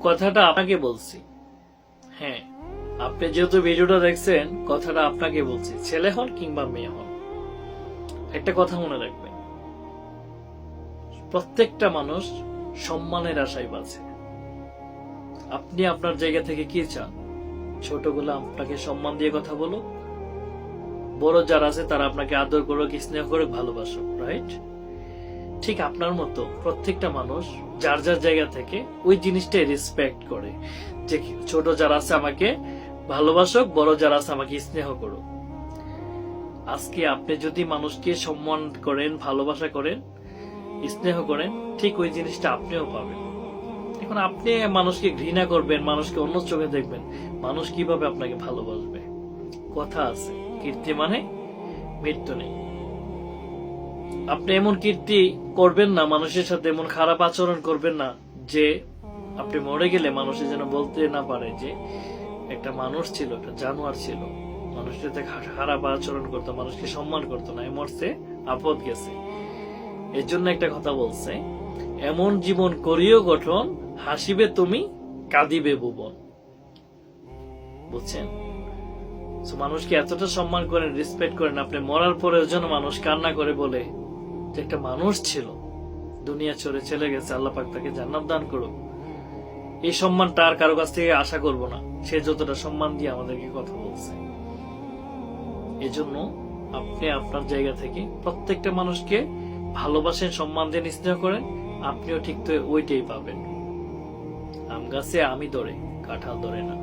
কথাটা আপনাকে বলছি। হ্যাঁ, আপনি যেহেতু ভিডিওটা দেখছেন, কথাটা আপনাকে বলছি, ছেলে হন কিংবা মেয়ে হন, একটা কথা মনে রাখবেন, প্রত্যেকটা মানুষ সম্মানের আশায় বাঁচে। আপনি আপনার জায়গা থেকে কি চান? ছোটগুলো আপনাকে সম্মান দিয়ে কথা বলুক, বড় যারা আছে তারা আপনাকে আদর করুক, স্নেহ করুক, ভালোবাসুক, রাইট? ঠিক আপনার মতো প্রত্যেকটা মানুষ যার যার জায়গা থেকে ওই জিনিসটাই রেসপেক্ট করে, যে ছোট যারা আছে আমাকে ভালোবাসুক, বড় যারা আছে আমাকে স্নেহ করুক। আজকে আপনি যদি মানুষকে সম্মান করেন, ভালোবাসা করেন, স্নেহ করেন, ঠিক ওই জিনিসটা আপনিও পাবেন। এখন আপনি মানুষকে ঘৃণা করবেন, মানুষকে অন্য চোখে দেখবেন, মানুষ কিভাবে আপনাকে ভালোবাসবে? কথা আছে, কীর্তি মানে মৃত্যু নেই। আপনি এমন কীর্তি করবেন না, মানুষের সাথে এমন খারাপ আচরণ করবেন না যে আপনি মরে গেলে মানুষে যেন বলতে না পারে যে একটা মানুষ ছিল, একটা জানোয়ার ছিল, মানুষের সাথে খারাপ আচরণ করতো, মানুষকে সম্মান করতো না, মরছে, আপদ গেছে। এর জন্য একটা কথা বলছে, এমন জীবন করিও গঠন, হাসিবে তুমি, কাঁদিবে ভুবন। বুঝছেন? মানুষকে এতটা সম্মান করেন, রেসপেক্ট করেন, আপনি মরার পরেও যেন মানুষ কান্না করে বলে যে একটা মানুষ ছিল, দুনিয়া ছেড়ে চলে গেছে, আল্লাহ পাক তাকে জান্নাত দান করুক। এই সম্মানটা আর কারো কাছ থেকে আশা করব না, সে যতটা সম্মান দিয়ে আমাদেরকে কথা বলছে। এজন্য আপনি আপনার জায়গা থেকে প্রত্যেকটা মানুষকে ভালোবাসেন, সম্মান দেন, স্নেহ করেন, আপনিও ঠিক তো ওইটাই পাবেন। আম গাছে আমি ধরে, কাঁঠাল ধরে না।